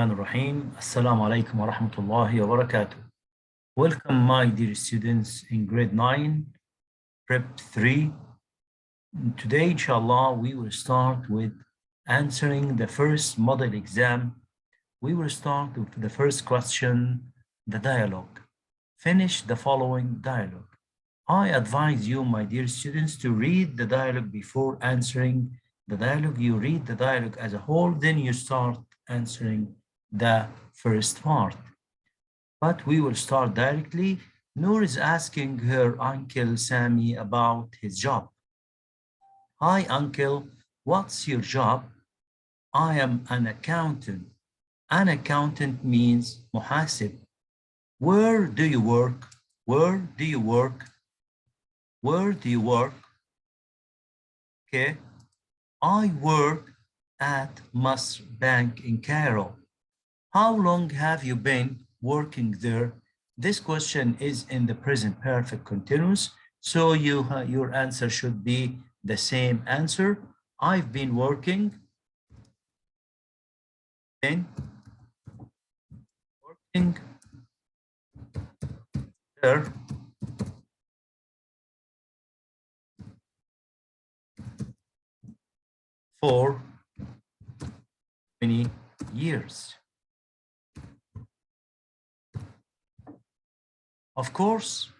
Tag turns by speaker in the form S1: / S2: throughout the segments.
S1: الرحمن الرحيم. السلام عليكم ورحمة الله وبركاته. Welcome my dear students in grade 9, prep 3. Today, inshallah, we will start with answering the first model exam. We will start with the first question, the dialogue. Finish the following dialogue. I advise you, my dear students, to read the dialogue before answering the dialogue. You read the dialogue as a whole, then you start answering the first part. But we will start directly. Noor is asking her uncle Sami about his job. Hi, uncle, what's your job? I am an accountant. An accountant means muhasib. Where do you work? Where do you work? Where do you work? Okay. I work at Masr Bank in Cairo. How long have you been working there? This question is in the present perfect continuous, so your answer should be the same answer. I've been working there for 20 years. Of course,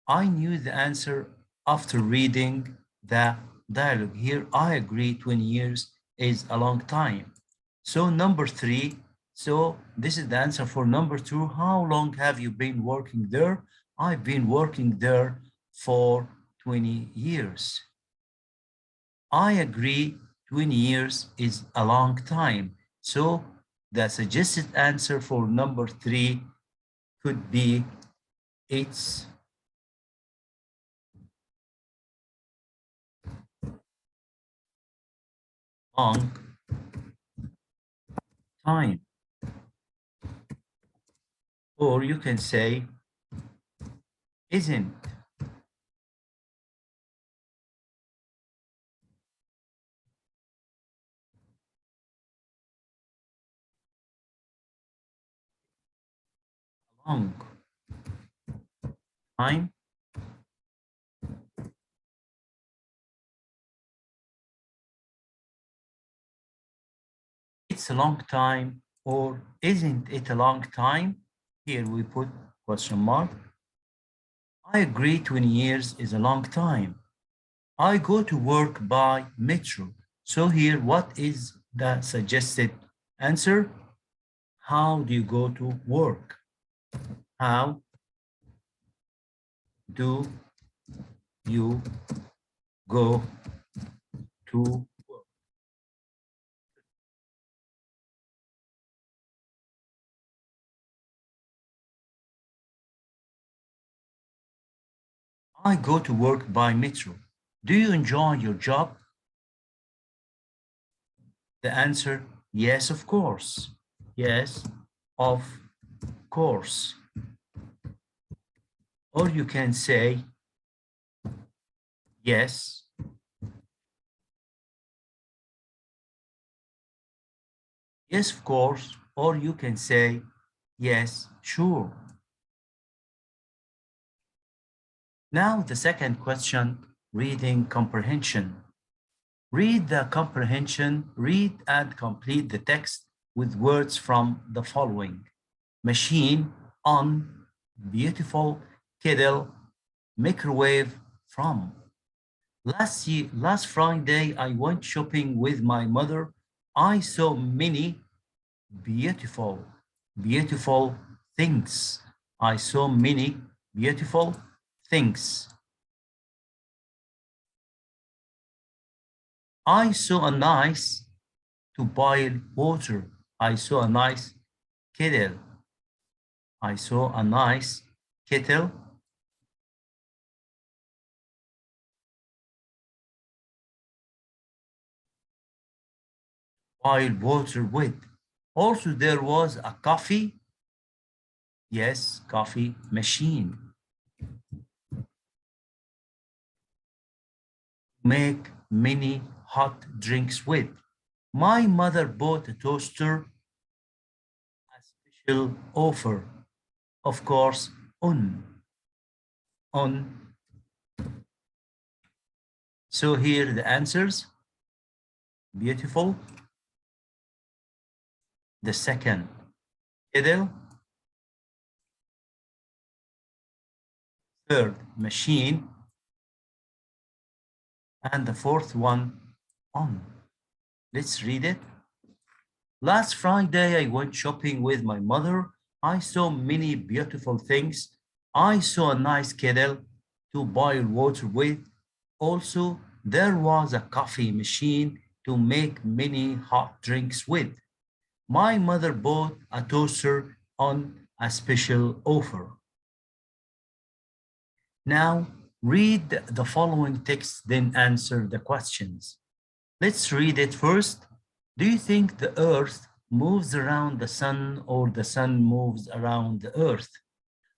S1: I knew the answer after reading the dialogue. Here, I agree 20 years is a long time. So number 3, so this is the answer for number 2. How long have you been working there? I've been working there for 20 years. I agree 20 years is a long time. So the suggested answer for number 3 could be it's long time. Or you can say isn't. Long time. It's a long time, or isn't it a long time? Here we put question mark. I agree 20 years is a long time. I go to work by metro. So here, what is the suggested answer? How do you go to work? How do you go to work? I go to work by metro. Do you enjoy your job? The answer, yes, of course. Yes, of course. Or you can say, yes, yes, of course. Or you can say, yes, sure. Now the second question, reading comprehension. Read the comprehension, read and complete the text with words from the following. Machine, on, beautiful, kettle, microwave, from. Last Friday, I went shopping with my mother. I saw many beautiful things. I saw many beautiful things. I saw a nice to boil water. I saw a nice kettle. I saw a nice kettle. Boil water with. Also, there was a coffee. Yes, coffee machine. Make many hot drinks with. My mother bought a toaster Shall offer. Of course, on. So here the answers. Beautiful. The second, kettle. Third, machine. And the fourth one, on. Let's read it. Last Friday, I went shopping with my mother. I saw many beautiful things. I saw a nice kettle to boil water with. Also, there was a coffee machine to make many hot drinks with. My mother bought a toaster on a special offer. Now, read the following text, then answer the questions. Let's read it first. Do you think the earth moves around the sun or the sun moves around the earth?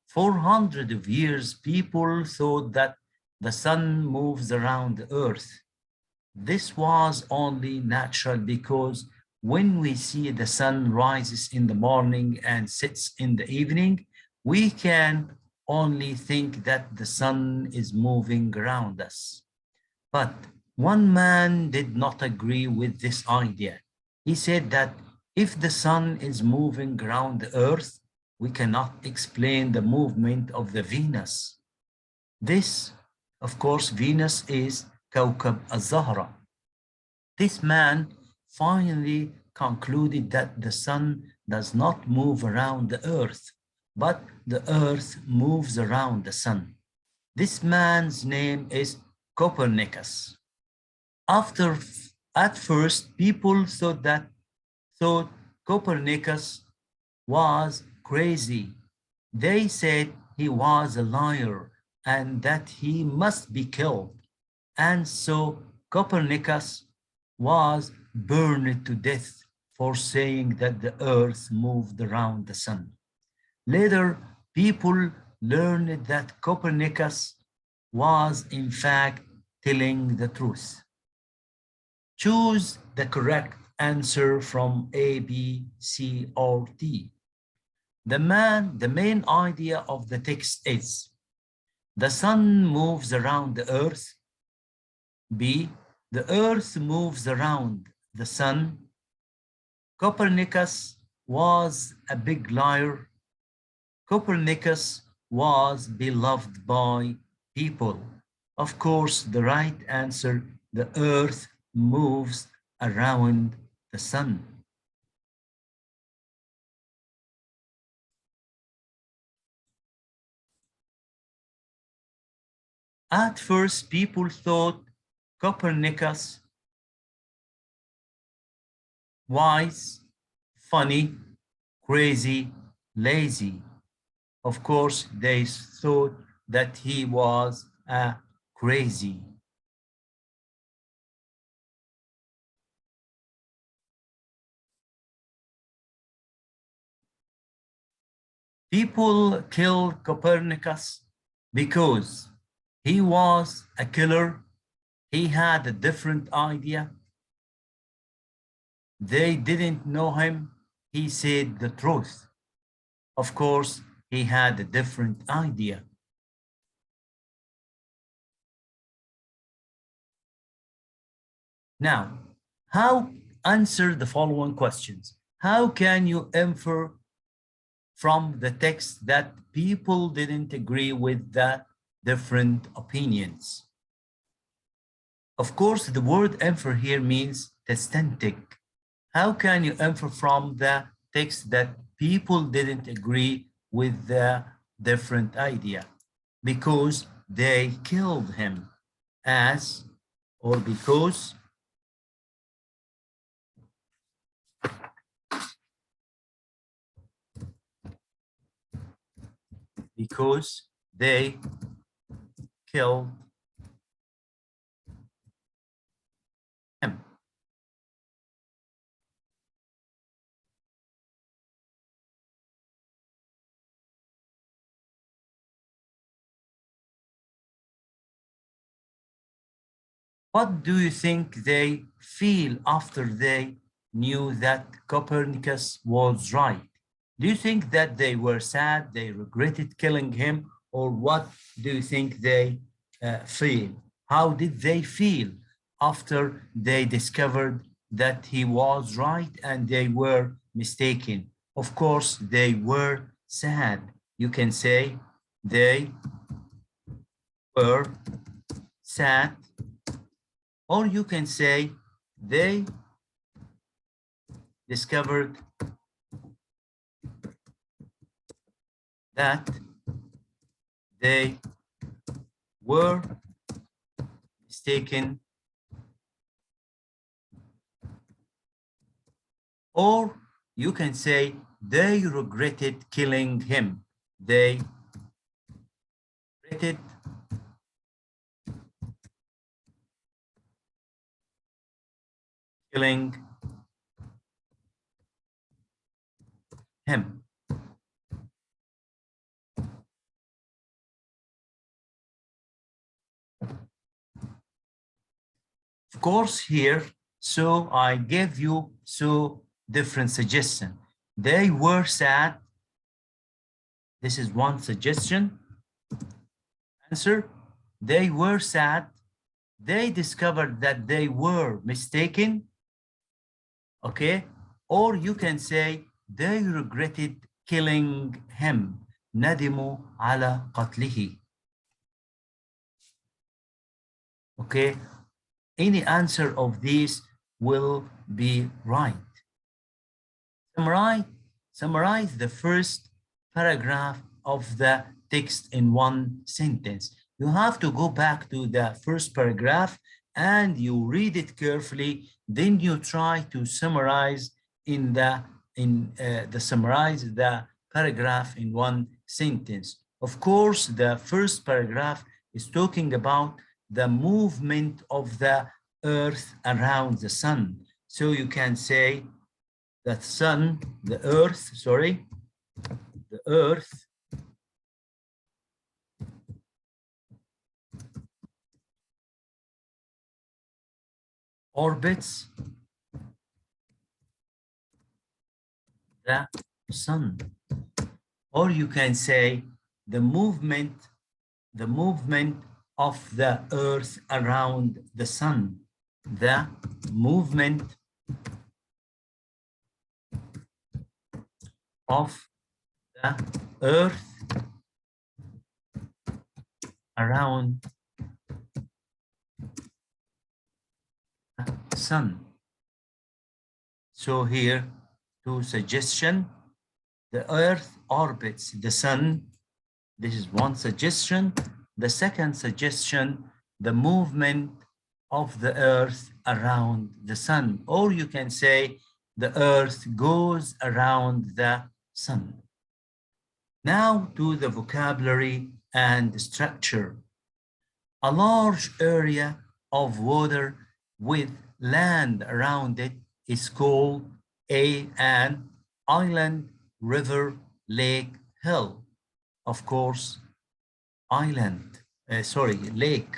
S1: For hundreds of years, people thought that the sun moves around the earth. This was only natural because when we see the sun rises in the morning and sets in the evening, we can only think that the sun is moving around us. But one man did not agree with this idea. He said that if the sun is moving around the earth, we cannot explain the movement of the Venus. This, of course, Venus is كوكب الزهرة. This man finally concluded that the sun does not move around the earth, but the earth moves around the sun. This man's name is Copernicus. At first, people thought Copernicus was crazy. They said he was a liar and that he must be killed. And so Copernicus was burned to death for saying that the earth moved around the sun. Later, people learned that Copernicus was in fact telling the truth. Choose the correct answer from A, B, C, or D. The main idea of the text is the sun moves around the earth. B, the earth moves around the sun. Copernicus was a big liar. Copernicus was beloved by people. Of course, the right answer, the earth moves around the sun. At first, people thought Copernicus wise, funny, crazy, lazy. Of course, they thought that he was crazy. People killed Copernicus because he was a killer. He had a different idea. They didn't know him. He said the truth. Of course, he had a different idea. Now, how answer the following questions? How can you infer from the text that people didn't agree with the different opinions? Of course, the word infer here means testintic. How can you infer from the text that people didn't agree with the different idea? Because they killed him, as, or because they killed him. What do you think they feel after they knew that Copernicus was right? Do you think that they were sad, they regretted killing him, or what do you think they feel? How did they feel after they discovered that he was right and they were mistaken? Of course, they were sad. You can say they were sad, or you can say they discovered that they were mistaken, or you can say they regretted killing him. They regretted killing him. Of course, here, so I gave you different suggestions. They were sad. This is one suggestion. Answer, they were sad. They discovered that they were mistaken. Okay, or you can say they regretted killing him. ندموا على قتله. Okay, any answer of these will be right. Summarize the first paragraph of the text in one sentence. You have to go back to the first paragraph and you read it carefully. Then you try to summarize summarize the paragraph in one sentence. Of course, the first paragraph is talking about the movement of the earth around the sun. So you can say that the earth orbits the sun. Or you can say the movement of the earth around the sun. The movement of the earth around the sun. So here, two suggestions. The earth orbits the sun. This is one suggestion. The second suggestion, the movement of the earth around the sun. Or you can say the earth goes around the sun. Now to the vocabulary and structure. A large area of water with land around it is called an island, river, lake, hill. Of course, lake.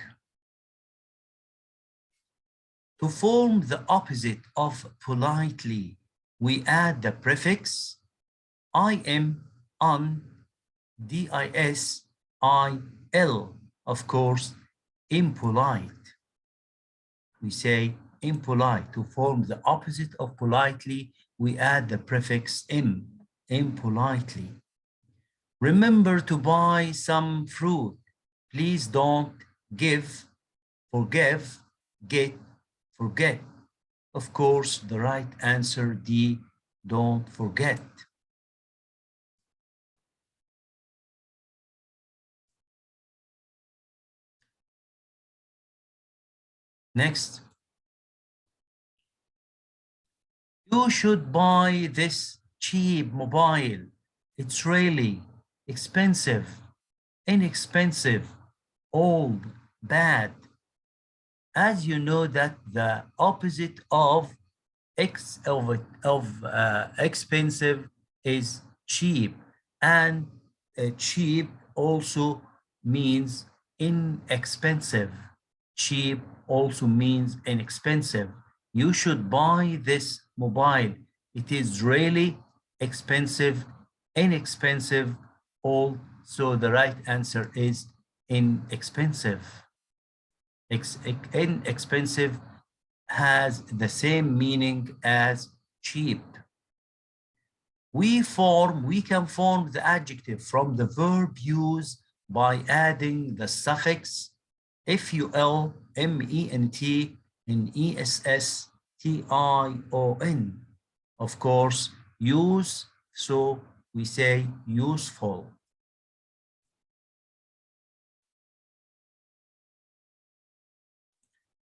S1: To form the opposite of politely, we add the prefix im, on, dis, il. Of course, impolite. We say impolite. To form the opposite of politely, we add the prefix impolitely. Remember to buy some fruit. Please don't forgive, get, forget. Of course, the right answer D, don't forget. Next. You should buy this cheap mobile. It's really expensive, inexpensive, old, bad. As you know that the opposite of expensive is cheap, and cheap also means inexpensive. Cheap also means inexpensive. You should buy this mobile. It is really expensive inexpensive, old. So the right answer is inexpensive. Inexpensive has the same meaning as cheap. We can form the adjective from the verb used by adding the suffix ful, ment, and ess-tion. Of course, use, so we say useful.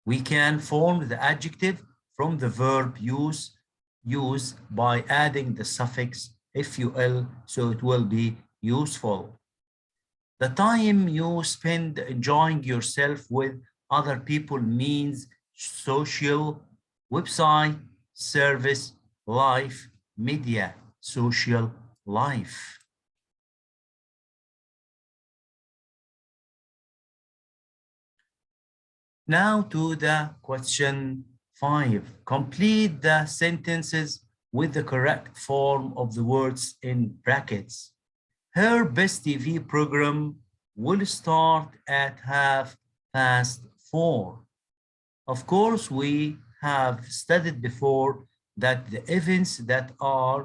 S1: We can form the adjective from the verb used by adding the suffix ful, so it will be useful. The time you spend enjoying yourself with other people means social, website, service, life, media, social life. Now to the question 5. Complete the sentences with the correct form of the words in brackets. Her best TV program will start at 4:30. Of course, we have studied before that the events that are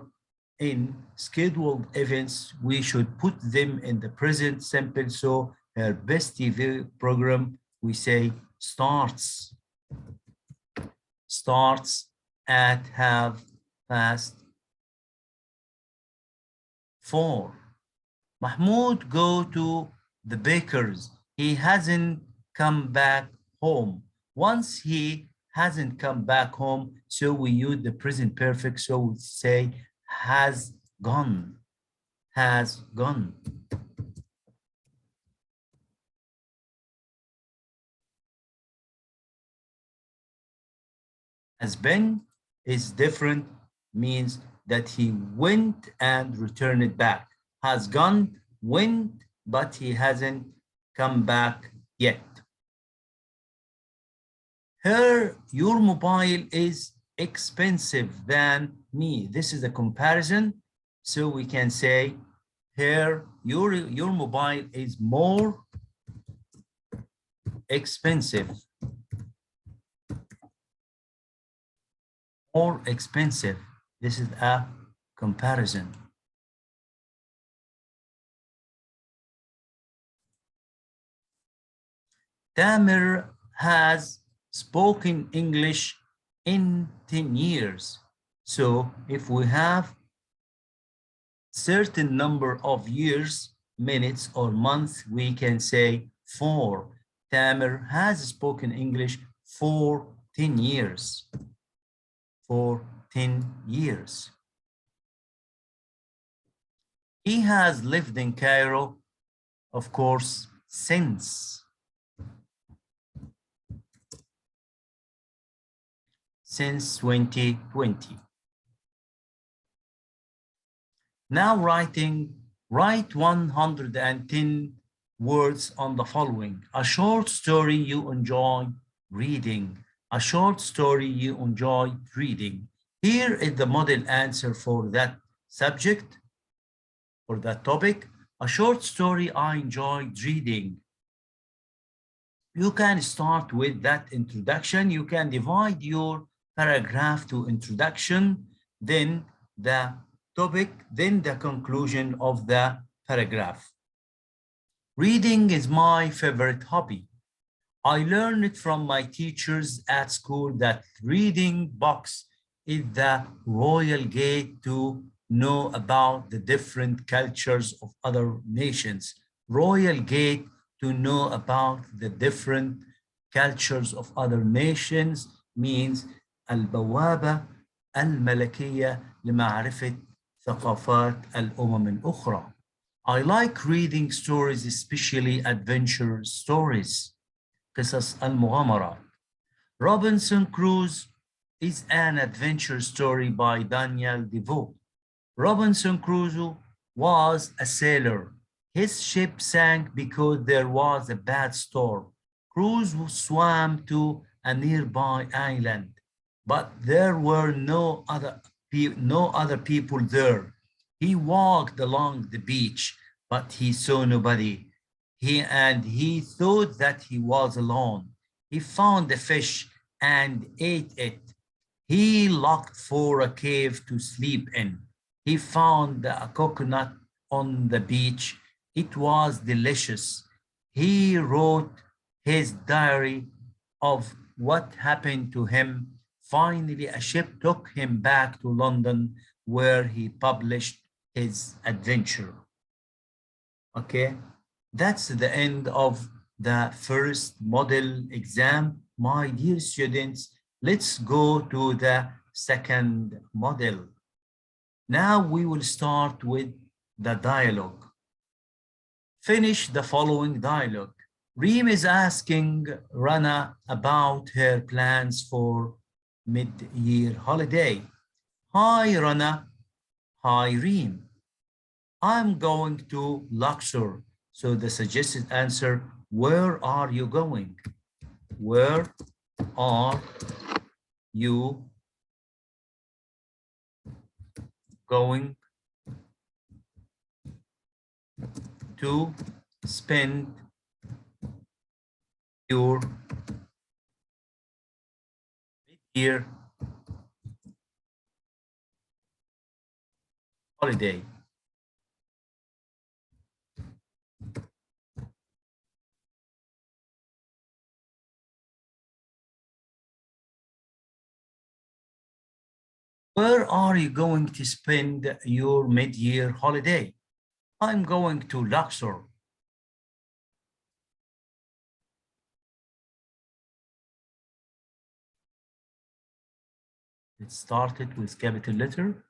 S1: in scheduled events, we should put them in the present simple. So her best TV program, we say starts at 4:30. Mahmoud go to the baker's. He hasn't come back home. Once he hasn't come back home, so we use the present perfect. So we say has gone. Has gone. Has been is different, means that he went and returned it back. Has gone, went, but he hasn't come back yet. Your mobile is expensive than me. This is a comparison. So we can say here, your mobile is more expensive. More expensive. This is a comparison. Tamer has spoken English in 10 years. So if we have certain number of years, minutes or months, we can say 4. Tamer has spoken English for 10 years. For 10 years. He has lived in Cairo, of course, since 2020. Now write 110 words on the following. A short story you enjoy reading. A short story you enjoy reading. Here is the model answer for that subject, for that topic. A short story I enjoyed reading. You can start with that introduction. You can divide your paragraph to introduction, then the topic, then the conclusion of the paragraph. Reading is my favorite hobby. I learned it from my teachers at school that reading books is the royal gate to know about the different cultures of other nations. Royal gate to know about the different cultures of other nations means البوابة الملكية لمعرفة ثقافات الأمم الأخرى. I like reading stories, especially adventure stories. قصص المغامرات. Robinson Crusoe is an adventure story by Daniel Defoe. Robinson Crusoe was a sailor. His ship sank because there was a bad storm. Crusoe swam to a nearby island, but there were no other people there. He walked along the beach, but he saw nobody. He thought that he was alone. He found a fish and ate it. He looked for a cave to sleep in. He found a coconut on the beach. It was delicious. He wrote his diary of what happened to him. Finally, a ship took him back to London, where he published his adventure. Okay, that's the end of the first model exam. My dear students, let's go to the second model. Now we will start with the dialogue. Finish the following dialogue. Reem is asking Rana about her plans for mid-year holiday. Hi, Rana. Hi, Reem. I'm going to Luxor. So the suggested answer, where are you going? Where are you going to spend your mid-year holiday? Where are you going to spend your mid-year holiday? I'm going to Luxor. It started with capital letter.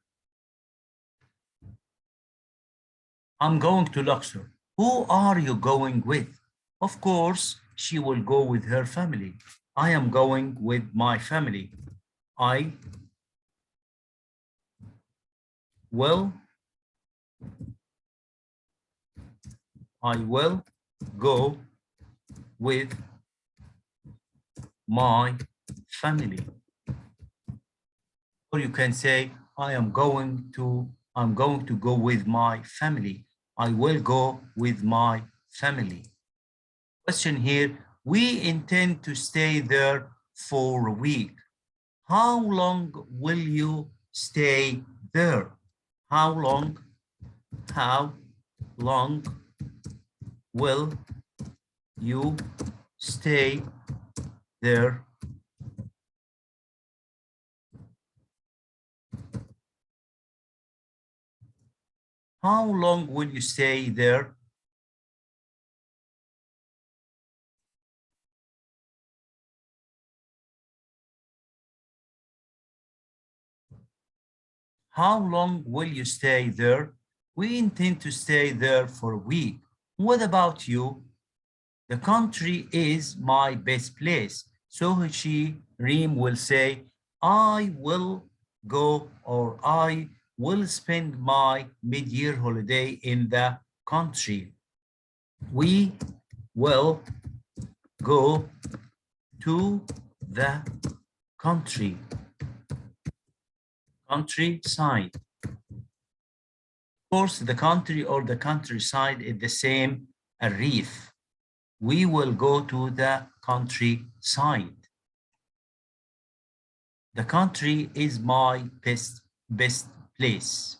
S1: I'm going to Luxor. Who are you going with? Of course, she will go with her family. I am going with my family. I will go with my family. Or you can say, I'm going to go with my family. I will go with my family. Question here, we intend to stay there for a week. How long will you stay there? How long will you stay there? How long will you stay there? How long will you stay there? We intend to stay there for a week. What about you? The country is my best place. So Reem will say, I will go, or I will spend my mid-year holiday in the country. We will go to the countryside. Of course, the country or the countryside is the same, a reef. We will go to the countryside. The country is my best place.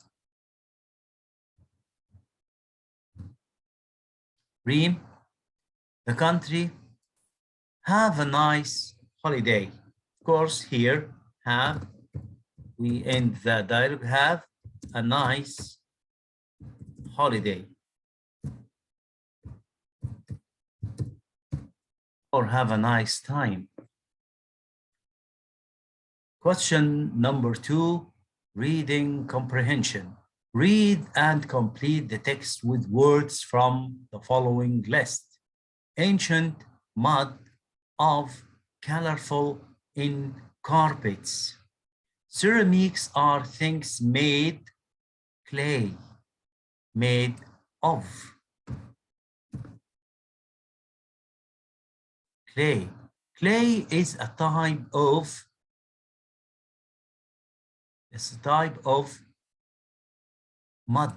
S1: Reem, the country, have a nice holiday. Of course, here, we end the dialogue, have a nice holiday. Or have a nice time. Question number 2, reading comprehension. Read and complete the text with words from the following list. Ancient mud of colorful in carpets. Ceramics are things made clay, made of clay. Clay is a type of mud.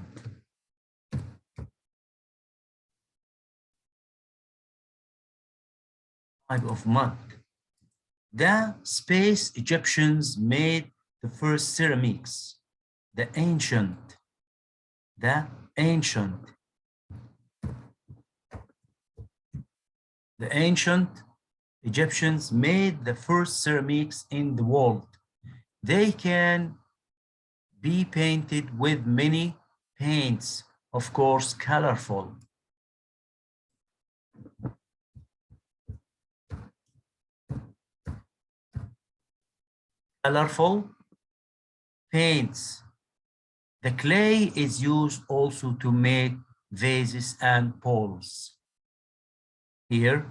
S1: Type of mud. The space Egyptians made the first ceramics. The ancient Egyptians made the first ceramics in the world. They can be painted with many paints, of course, colorful. Colorful paints. The clay is used also to make vases and bowls. Here,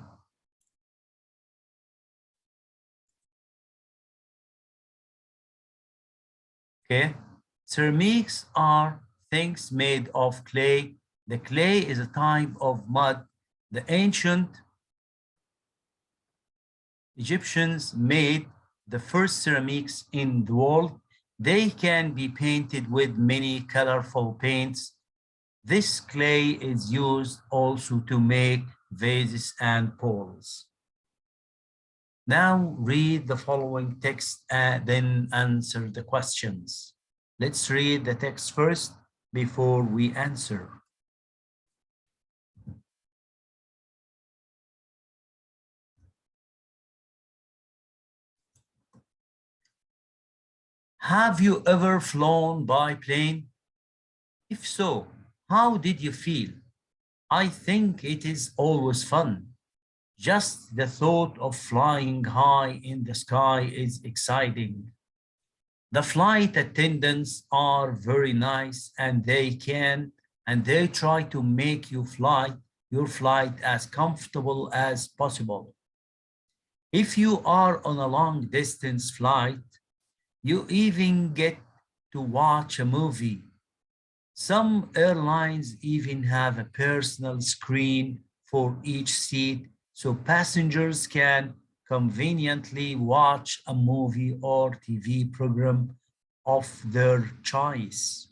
S1: okay, ceramics are things made of clay. The clay is a type of mud. The ancient Egyptians made the first ceramics in the world. They can be painted with many colorful paints. This clay is used also to make vases and bowls. Now read the following text and then answer the questions. Let's read the text first before we answer. Have you ever flown by plane? If so, how did you feel? I think it is always fun. Just the thought of flying high in the sky is exciting. The flight attendants are very nice and they try to make your flight as comfortable as possible. If you are on a long distance flight, you even get to watch a movie. Some airlines even have a personal screen for each seat so passengers can conveniently watch a movie or TV program of their choice.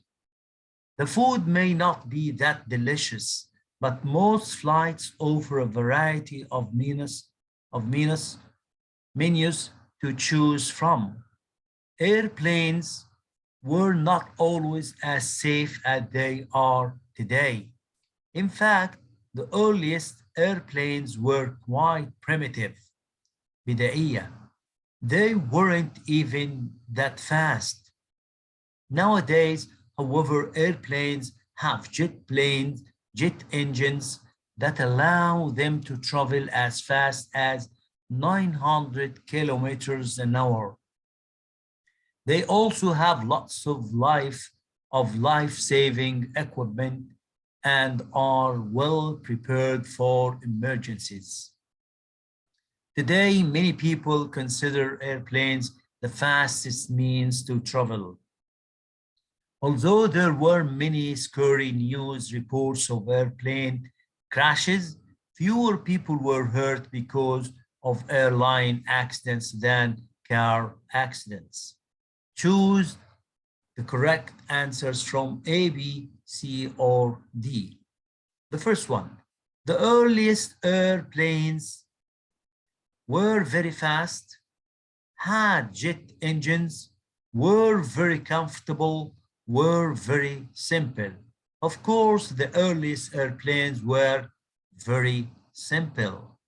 S1: The food may not be that delicious, but most flights offer a variety of menus to choose from. Airplanes were not always as safe as they are today. In fact, the earliest airplanes were quite primitive. بدائية. They weren't even that fast. Nowadays, however, airplanes have jet engines that allow them to travel as fast as 900 kilometers an hour. They also have lots of life-saving equipment and are well prepared for emergencies. Today, many people consider airplanes the fastest means to travel. Although there were many scary news reports of airplane crashes, fewer people were hurt because of airline accidents than car accidents. Choose the correct answers from A, B, C, or D. The first one, the earliest airplanes were very fast, had jet engines, were very comfortable, were very simple. Of course, the earliest airplanes were very simple.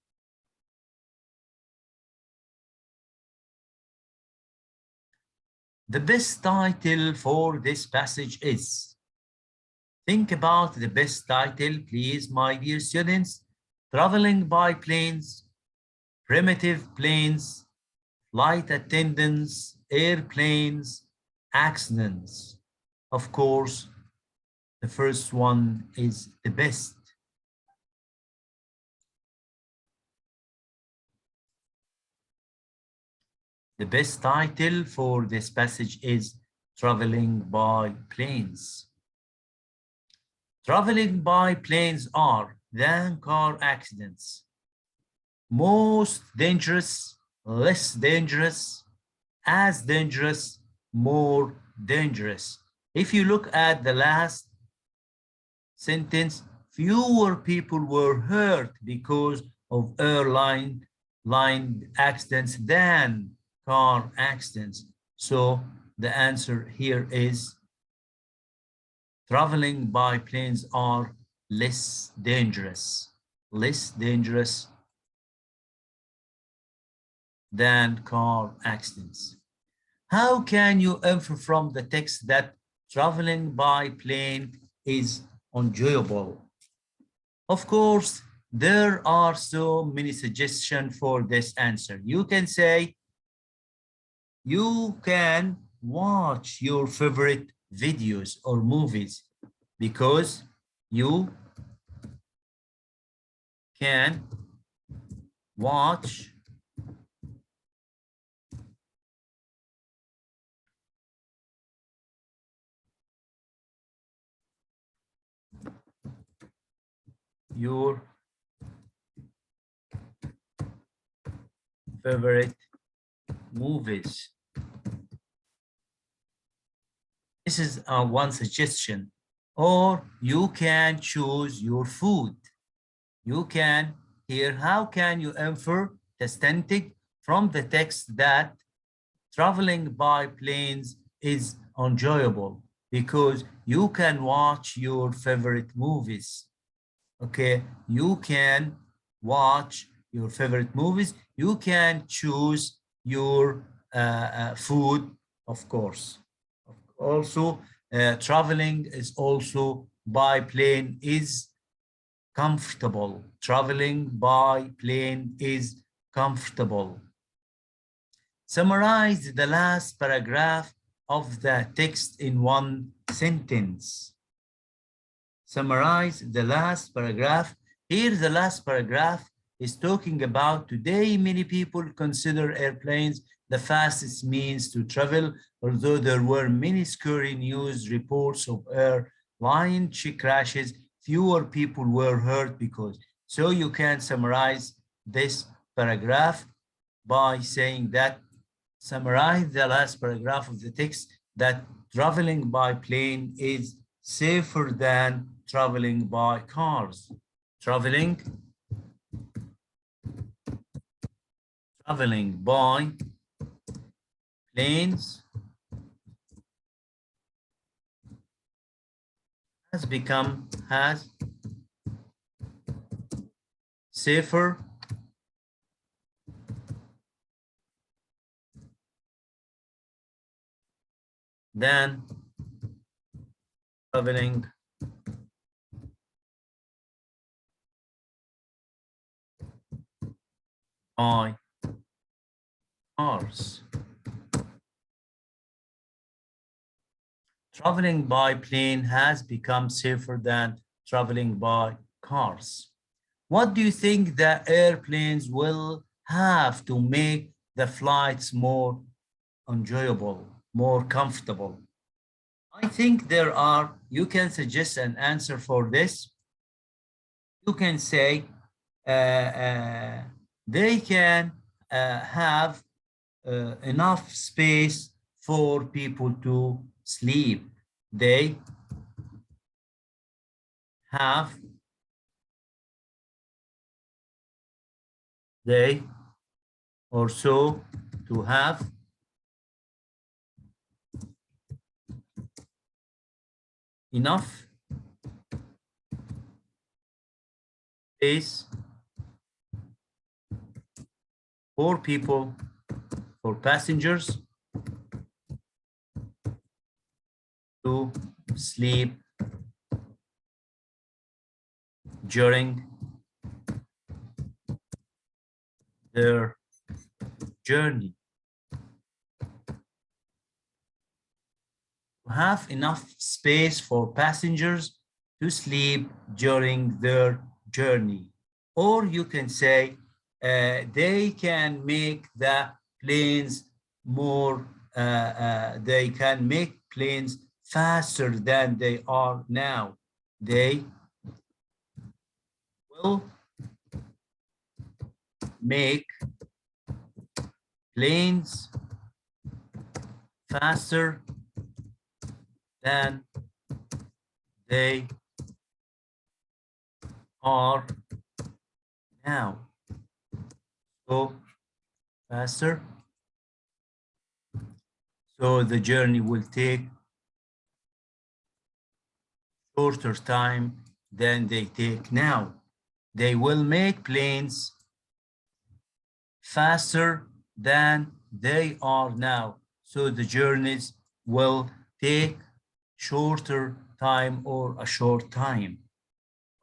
S1: The best title for this passage is. Think about the best title, please, my dear students. Traveling by planes, primitive planes, flight attendants, airplanes, accidents. Of course, the first one is the best. The best title for this passage is Traveling by Planes. Traveling by planes are than car accidents. Most dangerous, less dangerous, as dangerous, more dangerous. If you look at the last sentence, fewer people were hurt because of airline accidents than car accidents. So the answer here is traveling by planes are less dangerous than car accidents. How can you infer from the text that traveling by plane is enjoyable? Of course, there are so many suggestions for this answer. You can say, you can watch your favorite videos or movies because you can watch your favorite movies. This is one suggestion. Or you can choose your food. You can here, how can you infer تستنتج from the text that traveling by planes is enjoyable because you can watch your favorite movies. Okay, you can watch your favorite movies. You can choose your food, of course. Also, traveling is also by plane is comfortable. Traveling by plane is comfortable. Summarize the last paragraph of the text in one sentence. Summarize the last paragraph. Here, the last paragraph is talking about today many people consider airplanes the fastest means to travel, although there were many scary news reports of airline crashes, fewer people were hurt because. So you can summarize this paragraph by saying that, summarize the last paragraph of the text that traveling by plane is safer than traveling by cars. Traveling by planes has safer than traveling by cars. Traveling by plane has become safer than traveling by cars. What do you think the airplanes will have to make the flights more enjoyable, more comfortable? I think there are, you can suggest an answer for this. You can say they can have enough space for people to sleep. They have also to have enough space for people, for passengers to sleep during their journey. To have enough space for passengers to sleep during their journey. Or you can say they can make the planes more, they can make planes faster than they are now. They will make planes faster than they are now. So faster. So the journey will take shorter time than they take now. They will make planes faster than they are now. So the journeys will take shorter time or a short time.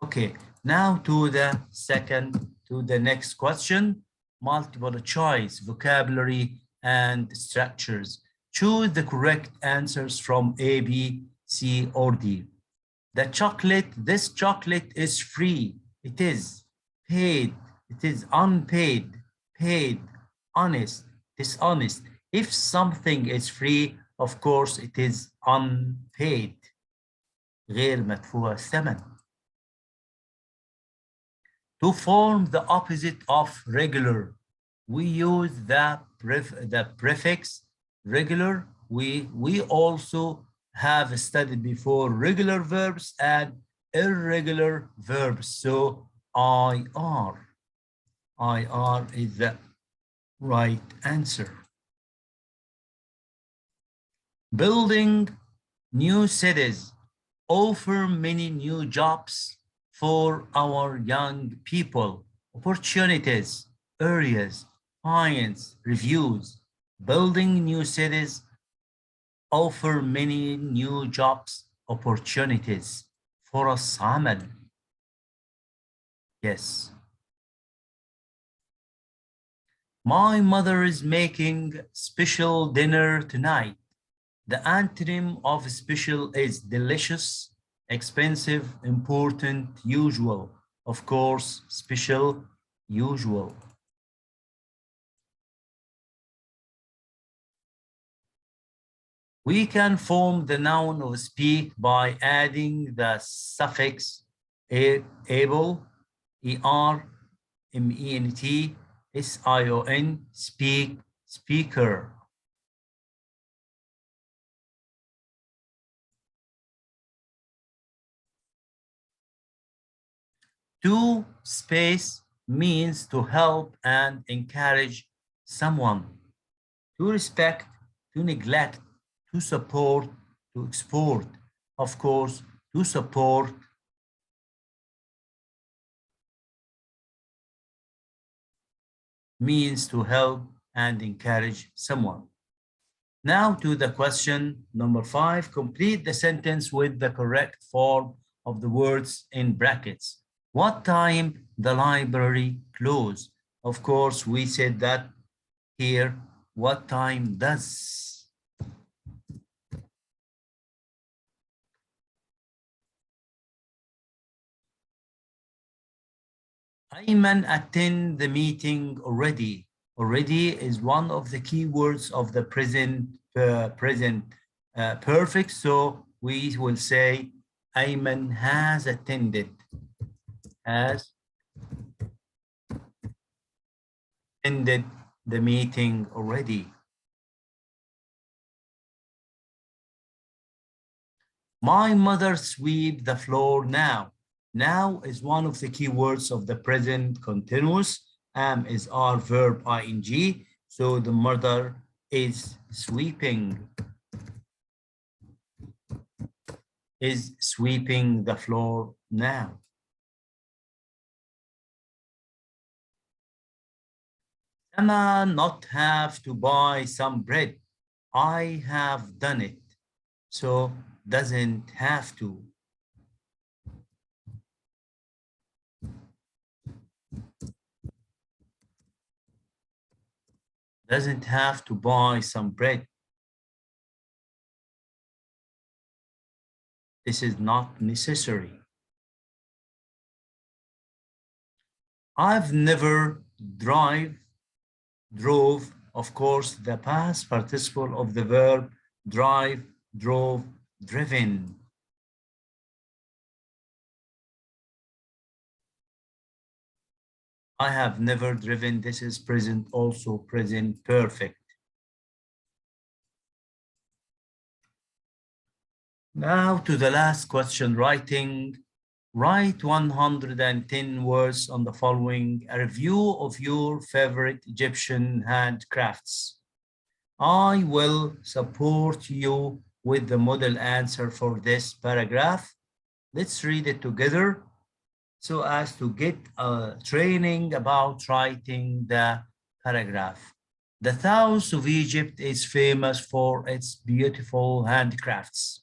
S1: Okay, now to the next question, multiple choice, vocabulary and structures. Choose the correct answers from A, B, C, or D. This chocolate is free. It is paid. It is unpaid. Paid. Honest. Dishonest. If something is free, of course, it is unpaid. غير مدفوع الثمن. To form the opposite of regular, we use the prefix regular. We also have studied before regular verbs and irregular verbs. So IR is the right answer. Building new cities offer many new jobs for our young people. Opportunities, areas, clients, reviews. Building new cities offer many new jobs, opportunities. فرص عمل. Yes. My mother is making special dinner tonight. The antonym of special is delicious, expensive, important, usual. Of course, special, usual. We can form the noun of speak by adding the suffix able, er, ment, sion, speak, speaker. To space means to help and encourage someone. To respect, to neglect, to support, to export. Of course, to support means to help and encourage someone. Now to the question number 5. Complete the sentence with the correct form of the words in brackets. What time the library close? Of course, we said that here. What time does? Ayman attend the meeting already. Already is one of the key words of the present perfect. So we will say Ayman has attended. Has attended the meeting already. My mother sweep the floor now. Now is one of the key words of the present continuous. Am is our verb ing. So the mother is sweeping. Is sweeping the floor now. Emma not have to buy some bread. I have done it. So doesn't have to. Doesn't have to buy some bread. This is not necessary. I've never drove, of course, the past participle of the verb drive, drove, driven. I have never driven. This is present, also present perfect. Now to the last question, writing Write 110 words on the following: a review of your favorite Egyptian handcrafts. I will support you with the model answer for this paragraph. Let's read it together so as to get a training about writing the paragraph. The south of Egypt is famous for its beautiful handcrafts.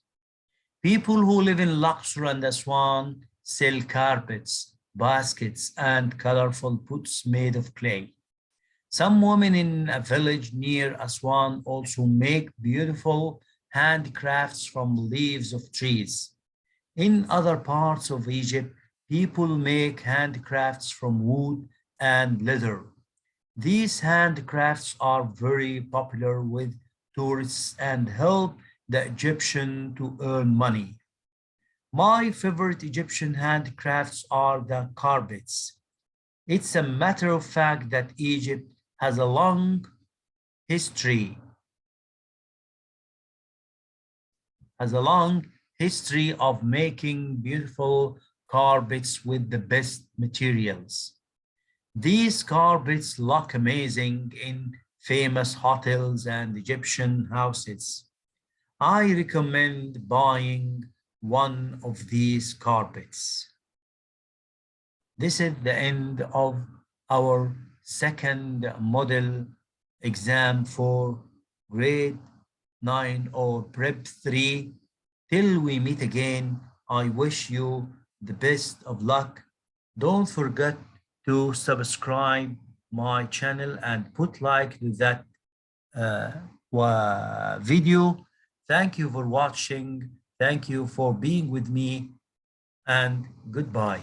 S1: People who live in Luxor and Aswan sell carpets, baskets, and colorful pots made of clay. Some women in a village near Aswan also make beautiful handcrafts from leaves of trees. In other parts of Egypt, people make handcrafts from wood and leather. These handcrafts are very popular with tourists and help the Egyptian to earn money. My favorite Egyptian handcrafts are the carpets. It's a matter of fact that Egypt has a long history of making beautiful carpets with the best materials. These carpets look amazing in famous hotels and Egyptian houses. I recommend buying one of these carpets. This is the end of our second model exam for grade 9 or prep 3. Till we meet again, I wish you the best of luck. Don't forget to subscribe my channel and put like to that video. Thank you for watching. Thank you for being with me, and goodbye.